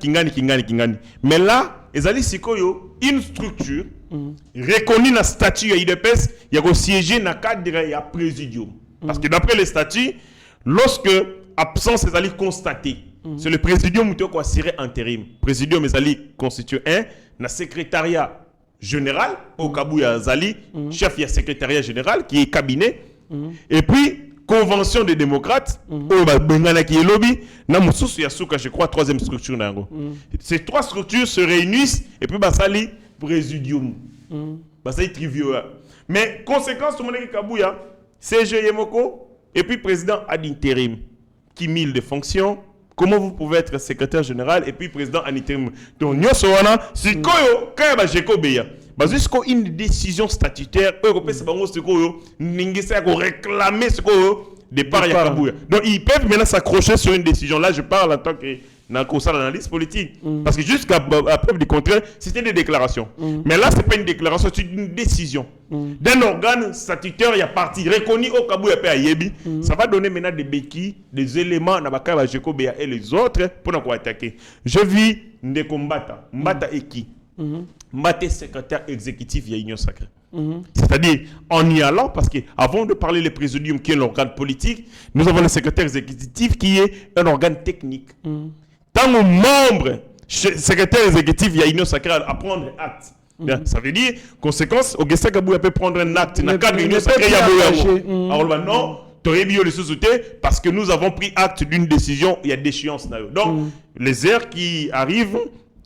Mais là, Ezali Sikoyo, une structure reconnue dans le statut de l'UDPS, il y a siégé dans le cadre de présidium. Parce que d'après les statuts, lorsque absence est constatée, c'est le présidium qui a assuré intérim. Le présidium est constitué dans le secrétariat général, au Kabouya Zali, chef du secrétariat général qui est cabinet. Et puis, convention des démocrates, je crois, 3e structure. Ces 3 structures se réunissent et puis, Basali, présidium. Basali, trivial. Mais, conséquence, tout le monde est Kabouya, CG Yemoko, et puis président ad intérim. cumul de fonctions. Comment vous pouvez être secrétaire général et puis président en intérim? Donc, nous sommes si quand il y a une décision statutaire, européen, c'est réclamer ce départ à Kabouya. Donc, ils peuvent maintenant s'accrocher sur une décision. Là, je parle en tant que analyste politique. Parce que jusqu'à preuve du contraire, c'était des déclarations. Mais là, ce n'est pas une déclaration, c'est une décision. D'un organe statutaire, il y a parti reconnu au Kabouya et à Yebi. Ça va donner maintenant des béquilles, des éléments dans Bakaba Jekobea et les autres pour nous attaquer. Je vis des combats. Mbata et qui Mbata secrétaire exécutif de l'Union sacrée. C'est-à-dire, en y allant, parce qu'avant de parler le présidium qui est l'organe politique, nous avons le secrétaire exécutif qui est un organe technique. Tant que membre, secrétaire exécutif, il y a une sacrée à prendre acte. Ça veut dire, conséquence, Augustin Kabouya peut prendre un acte dans le cadre de l'Union sacrée. Alors non, tu aurais mis le société parce que nous avons pris acte d'une décision, il y a d'échéance. Donc, les heures qui arrivent,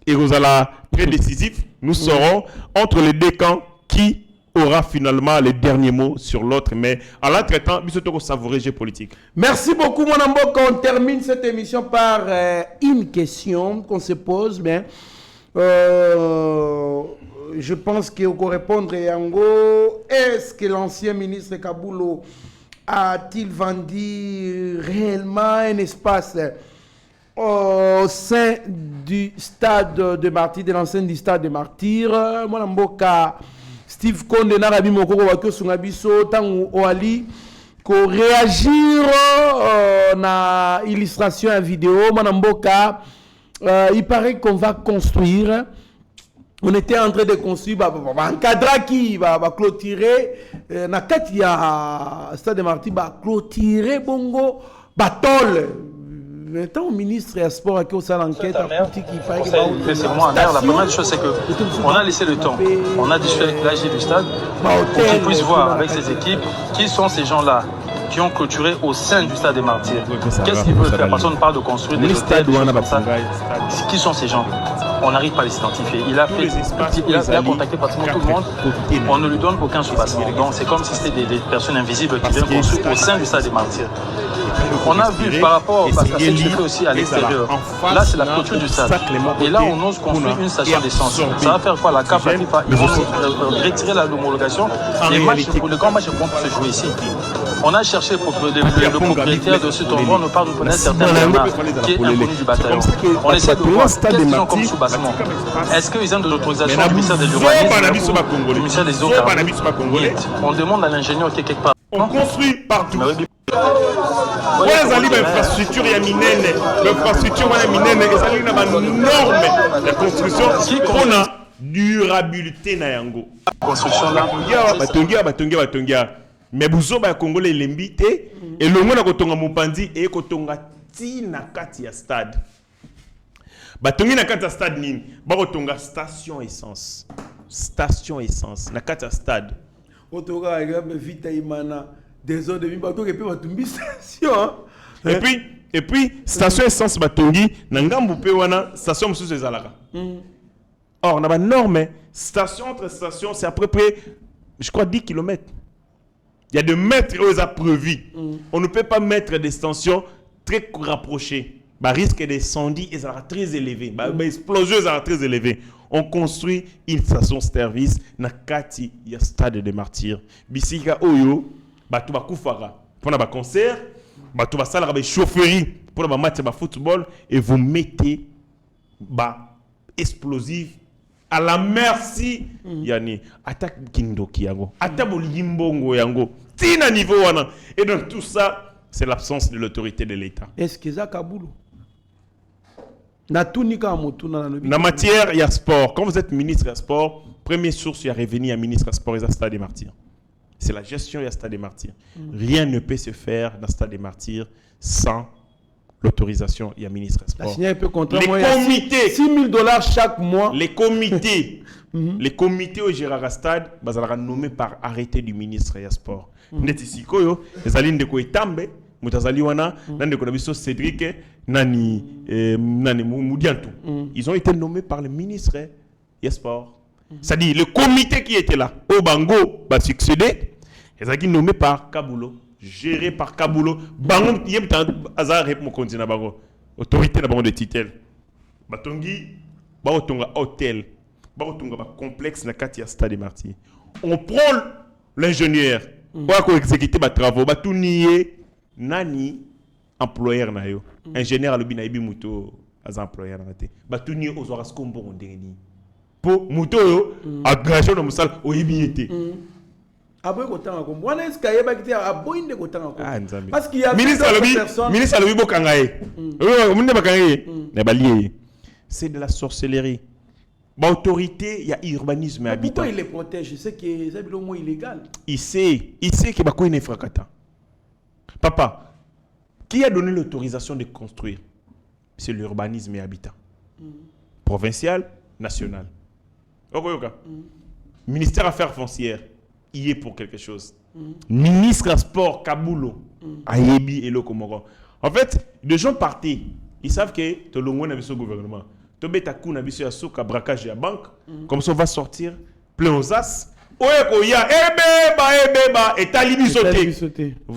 et vous allez très décisif, nous serons entre les deux camps qui aura finalement les derniers mots sur l'autre. Mais en l'entretemps, nous sommes savoureux géopolitique. Merci beaucoup, mon Amboka. On termine cette émission par une question qu'on se pose. Mais je pense qu'il faut répondre. Yango, est-ce que l'ancien ministre Kaboulo a-t-il vendu réellement un espace au sein du stade de Martyrs, de l'enceinte du stade de Martyrs? Mon Amboka, Steve Konde Narabi Mokoko Wakio Sungabiso Tangu Oali ko réagir na illustration à vidéo Manamboka. Il paraît qu'on va construire. On était en train de construire un cadre qui va clôturer na katia stade de Martyrs va clôturer bongo batole. Maintenant, le ministre des Sports a fait l'enquête à politique. C'est vraiment un air. La première chose, c'est qu'on a laissé le temps. On a discuté avec l'AG du stade pour qu'ils puissent voir avec ses équipes qui sont ces gens-là qui ont clôturé au sein du stade des Martyrs. Qu'est-ce qu'ils veulent faire? Personne ne parle de construire des hôtels, des choses comme ça. Qui sont ces gens? On n'arrive pas à les identifier. Il a contacté pratiquement tout le monde. On ne lui donne aucun sous-bassement. Donc c'est comme si c'était des personnes invisibles qui viennent construire au sein du stade des Martyrs. On a vu par rapport à ce qui se fait aussi à l'extérieur. Là, c'est la clôture du stade. Et là, on ose construire une station d'essence. Ça va faire quoi? La CAF, la FIFA, ils vont retirer l'homologation. Les grands matchs vont se jouer ici. On a cherché le propriétaire de ce endroit, on ne parle de connaître certains Bernard, qui est inconnu du bataillon. On essaie de voir qu'est-ce qu'ils ont comme sous-bassement. Est-ce qu'ils ont de l'autorisation du ministère de l'Urbanisme, du ministère des Eaux Carboniques? On demande à l'ingénieur qui est quelque part. On construit partout. L'infrastructure est minène. L'infrastructure est minène. Et ça une norme de construction. On a durabilité na yango. Construction là. Batongia. Mais buzo ba Congolais lembité et le monde a kotonga mopandi et kotonga ti na kati ya stade. Batongi na kati ya stade nini? Ba kotonga station essence na kati ya stade. Otoga regarde vite imana des heures de vie bato ke pe batumbi station. Et puis station essence batongi na ngambu pe wana station mususu ezalaka. Or na ba norme station entre station c'est à peu près je crois 10 km. Il y a des mètres où ils ont prévu. On ne peut pas mettre des stations très rapprochées. Le risque d'incendie est très élevé. L'explosion est très élevée. On construit une station-service dans le stade de Martyrs. Bisika Oyo, tu vas koufara pour un concert, tu vas salir avec chaufferie pour un match de football et vous mettez explosif. À la merci, yani attaque kindoki yango, attaque bolimbongo yango, tina niveau wana. Et donc tout ça, c'est l'absence de l'autorité de l'État. Est-ce que ça Kaboulo? Na matière, il y a sport. Quand vous êtes ministre de sport, première source, il y a revenu à ministre de sport et à Stade des Martyrs. C'est la gestion et à Stade des Martyrs. Rien ne peut se faire dans Stade des Martyrs sans l'autorisation, il y a ministre des Sports. Les comités, $6,000 chaque mois. Les comités, les comités au Gérard Stade, sont nommés par arrêté du ministre des Sports. Les alines de Koetambe, Moutazali wana, nande konabiso Cédric, nani Moudiantou. Ils ont été nommés par le ministre des Sports. C'est-à-dire le comité qui était là, au Bango, va succéder, ils ont été nommés par Kaboulo. géré par Kabulo. Bango yebta azar rep mo kontina bango. Autorité na bango de titel. Batongi ba otonga hôtel. Ba otonga ba complexe na kati ya Stade Martyrs. On prend l'ingénieur pour exécuter ba travaux, ba tout nier nani employeur na yo. Ingénieur alobi na ibi muto az employeur na te. Ba tout nier aux horas kombo ndeni. Pour muto yo agression na musal o ibi Aboy kotanga ko. Wana est-ce qu'il y a ba kiti aboinde kotanga ko. Parce qu'il y a ministre alobi bokangaye. Munde bakangaye. Na balié. C'est de la sorcellerie. L'autorité, il y a urbanisme et habitat. Pourquoi il les protège? C'est que c'est le mot illégal. Il sait que Bakou est fracata. Papa, qui a donné l'autorisation de construire? C'est l'urbanisme et habitat. Provincial, national. Ministère Affaires foncières, il est pour quelque chose. Ministre Sport, Kabulo, Ayebi et Lokomoro. En fait, les gens partaient. Ils savent que tout le monde a vu ce gouvernement. Tobeta kuna biso ya soka braquage ya banque comme ça on va sortir plein aux as oyeko ya ebeba et talibi sauter.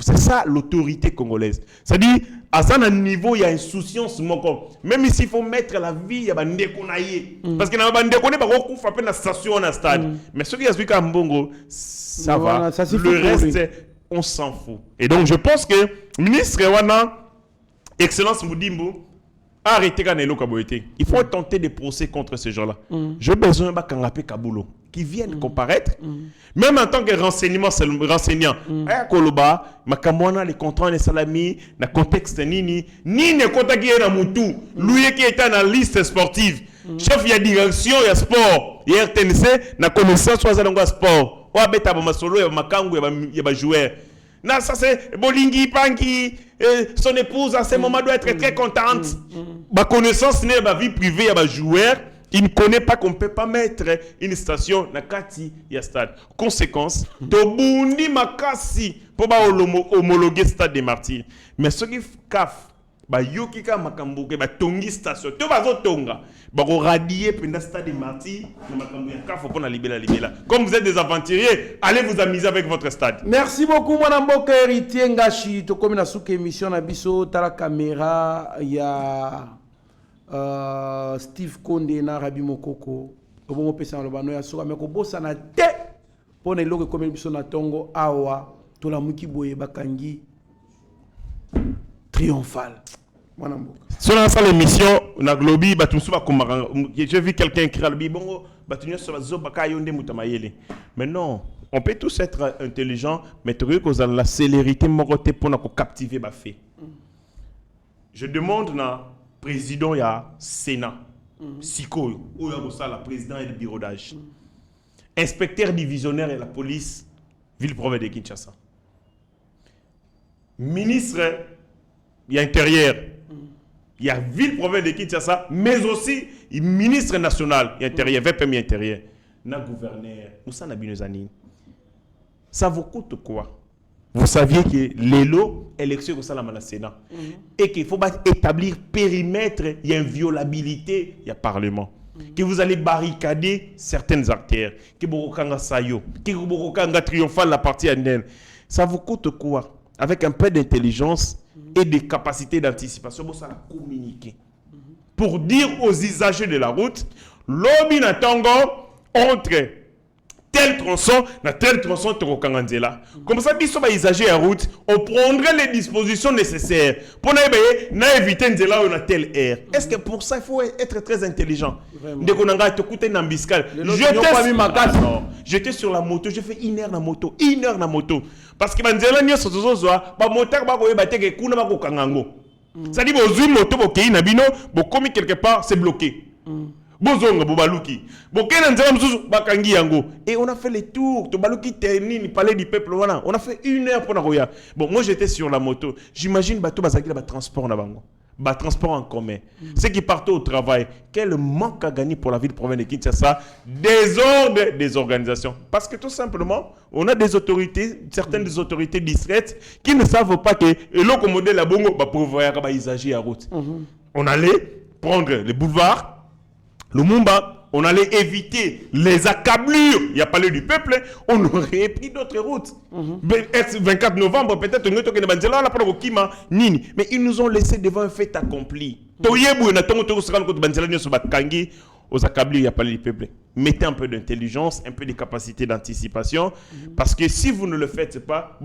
C'est ça l'autorité congolaise. C'est-à-dire à un niveau il y a insouciance moko même s'il faut mettre la vie ya bandeko na ye parce que na bandeko ne ba ko frapper na station na stade mais ce qui a vu ka mbongo ça va le reste on s'en fout. Et donc je pense que ministre wana excellence Moudimbo arrêtez Kanelo Kaboyete. Il faut tenter des procès contre ces gens-là. J'ai besoin de Kangapé Kabulo qui viennent comparaître. Même en tant que renseignant, Koloba, Makamwana, les contrats de salami, dans le contexte ni ne contacté na mutu, lui qui était dans la liste sportive, chef il y a direction, il y a sport, il y a RTNC, na connaissance soit dans sport. Ou abeta ba masolo ya makangu ya ba joueur. Non, ça c'est Bolingi Pangi, son épouse à ce moment doit être très contente. Ma connaissance n'est pas vie privée à ma joueur. Il ne connaît pas qu'on ne peut pas mettre une station dans Kati et stade. Conséquence, Tobundi Makasi pour homologuer Stade des Martyrs. Mais ce qui kaf, ba yokika makambuke ba tongi station. To bazo tonga. Ba radier pendant Stade des Martyrs, makambuke kaf pour na libéla. Comme vous êtes des aventuriers, allez vous amuser avec votre stade. Merci beaucoup mon amboka héritier Ngashi. To comme na souke émission na biso tala caméra ya Steve Konde na Rabi Mokoko. Obo pesa lo bano ya soka me ko bossa na te. Pona iloko comme biso na tongo awa to la muki boye bakangi triomphal. Sur l'émission, on a globi, j'ai vu quelqu'un écrire le bon, mais non, on peut tous être intelligents, mais tu as la célérité pour captiver ma fait. Je demande na président ya Sénat, Siko, ou la président et le bureau d'âge, inspecteur divisionnaire et la police, ville-province de Kinshasa, ministre il y a intérieur, il y a ville-province de Kinshasa, mais aussi il ministre national, il y a intérieur, VPM intérieur, na gouverneur, Moussa Nabinozani. Ça vous coûte quoi? Vous saviez que l'élo, élection au Salam Sénat, et qu'il faut établir périmètre, il y a une violabilité, il y a parlement. Que vous allez barricader certaines artères, que vous allez sayo, que vous allez triompher la partie andenne. Ça vous coûte quoi? Avec un peu d'intelligence et des capacités d'anticipation, vous allez communiquer. Pour dire aux usagers de la route, l'obi na tango entre tel tronçon, Torokanganzela. Comme ça, si on usagers à route, on prendrait les dispositions nécessaires pour éviter de telle air. Est-ce que pour ça, il faut être très intelligent? J'étais sur la moto, j'ai fait 1 heure na moto. 1 heure na moto. Parce que Banzela n'y a pas de moteur, c'est-à-dire que moto, comme quelque part, c'est bloqué. Et on a fait les tours. Palais du peuple. On a fait 1 heure pour Nagoya. Bon, moi j'étais sur la moto. J'imagine bateau transport transport en commun. Ceux qui partent au travail, quel manque à gagner pour la ville province de Kinshasa, désordre des organisations. Parce que tout simplement, on a des autorités, certaines des autorités discrètes, qui ne savent pas que le modèle la bongo va pouvoir y à route. On allait prendre les boulevards, le Mumba, on allait éviter les accablures. Il y a parlé du peuple, on aurait pris d'autres routes. 24 novembre, peut-être, mais ils nous ont laissé devant un fait accompli. Aux accablures, il n'y a pas le peuple. Mettez un peu d'intelligence, un peu de capacité d'anticipation, parce que si vous ne le faites pas,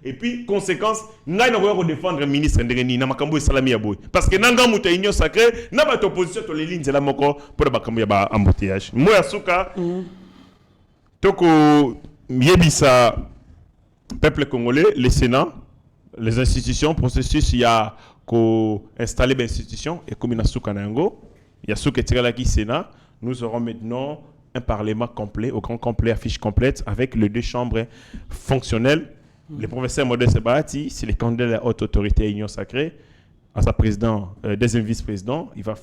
et puis, conséquence, nous allons défendre le ministre Ndengeni, parce que nous avons une union sacrée, nous avons une opposition sur les lignes de la moko pour le embouteillage. Moi, Asuka, Toko Yebisa, peuple congolais, le Sénat, les institutions, processus, il y a installé des institutions, et comme il y a Asuka Nango, il y a Souké Tiralaki Sénat. Nous aurons maintenant un parlement complet, au grand complet, affiche complète, avec les deux chambres fonctionnelles. Le professeur Modeste Bahati, c'est le candidat de la haute autorité à l'Union sacrée, à sa président, deuxième vice-président. Il va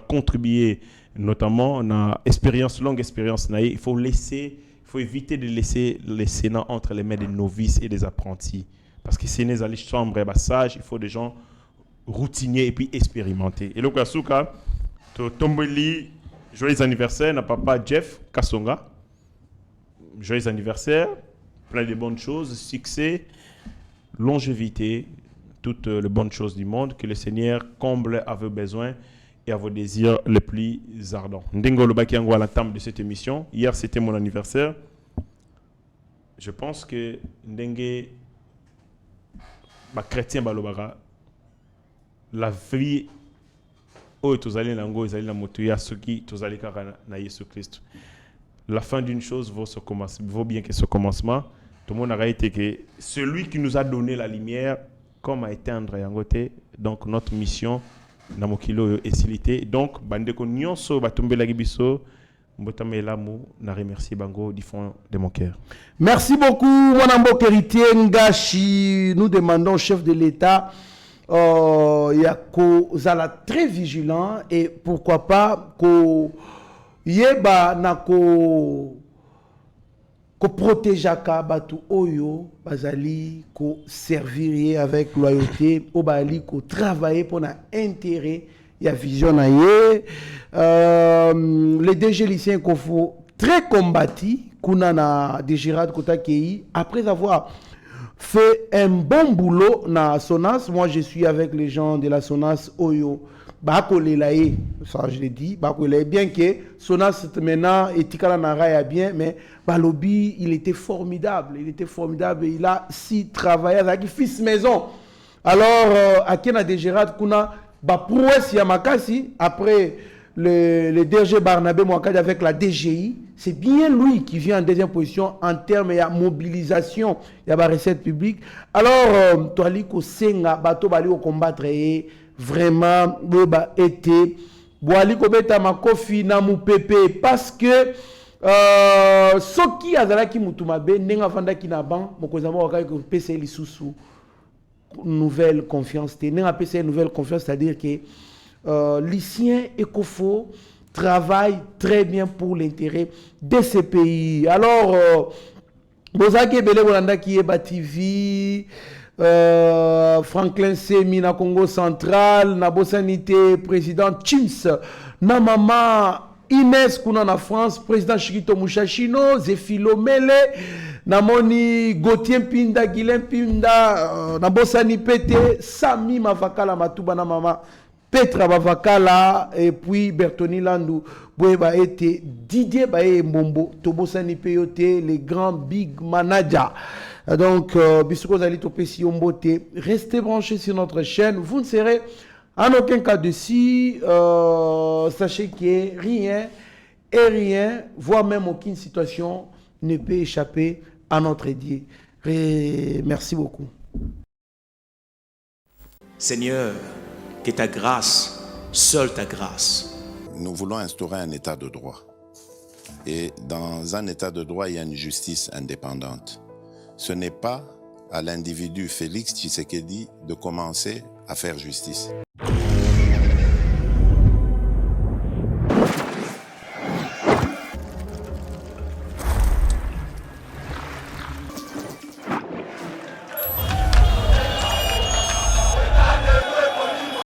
contribuer notamment à longue expérience. Il faut éviter de laisser le Sénat entre les mains des novices et des apprentis. Parce que c'est les chambres sages, il faut des gens routiniers et puis expérimentés. Et le Kasuka, Tomboli, joyeux anniversaire, n'a papa Jeff Kassonga. Joyeux anniversaire, plein de bonnes choses, succès, longévité, toutes les bonnes choses du monde, que le Seigneur comble à vos besoins et à vos désirs les plus ardents. Ndengo Lobakiango à la table de cette émission. Hier, c'était mon anniversaire. Je pense que Ndengue, chrétien Balobara, la vie. La fin d'une chose vaut bien que ce commencement. Tout le monde a été que celui qui nous a donné la lumière, comme a été André Yangote, donc notre mission, Namokilo est silité. Donc, Bandeko Nyonso, Batumbe Lagibiso, Mbotame Lamu, n'a remercié Bango du fond de mon cœur. Merci beaucoup, mon ambo héritier Ngashi. Nous demandons au chef de l'État. Il y a Zala très vigilant et pourquoi pas yeba na ko protégeaka batu oyo bazali ko servir avec loyauté au bali ko travailler pour na intérêt ya vision na ye les DG lycéens qu'on faut très combattu kuna na Dégirade Kotakei après avoir fait un bon boulot na Sonas. Moi, je suis avec les gens de la Sonas Oyo. Bakolelaye, ça je l'ai dit. Bakolelaye, bien que Sonas maintenant etikala naraya bien, mais Balobi, il était formidable. Il était formidable. Il a si travaillé avec fils maison. Alors, à Kena de Gérard Kuna, prouesse Yamakasi, après le DG Barnabé Mouakadi avec la DGI, c'est bien lui qui vient en deuxième position en termes de mobilisation de la recette publique. Alors, Toaliko Senga, Bato Bali au combattre et vraiment, été Boaliko Beta Makofi Namu Pepe parce que ce qui a zalaki Mutumabe, Nenga Fanda Kinaban, Mokozama Wakako PC Lisusu, nouvelle confiance, Nenga PC nouvelle confiance, c'est-à-dire que lycéens et Kofo travaillent très bien pour l'intérêt de ces pays. Alors, Bozaki Bele Bolanda qui est Bativi, Franklin Semi na Congo Central, na Bossanité, président Chims, na Mama Inès Kuna na France, président Chikito Mouchachino, Zefilo Mele, na Moni Gauthier Pinda, Guilain Pinda, na Bossani Pete, Sami Mavakala Matuba na Mama Petra Bavakala et puis Bertoni Landou Boeba était Didier Baye Mbombo Tobosani Peyote les grands big managers. Donc Bissoko Zali Topesi Ombote, restez branchés sur notre chaîne, vous ne serez en aucun cas dessus. Sachez que rien, voire même aucune situation ne peut échapper à notre Dieu. Merci beaucoup. Seigneur, que ta grâce, seule ta grâce. Nous voulons instaurer un état de droit. Et dans un état de droit, il y a une justice indépendante. Ce n'est pas à l'individu Félix Tshisekedi de commencer à faire justice.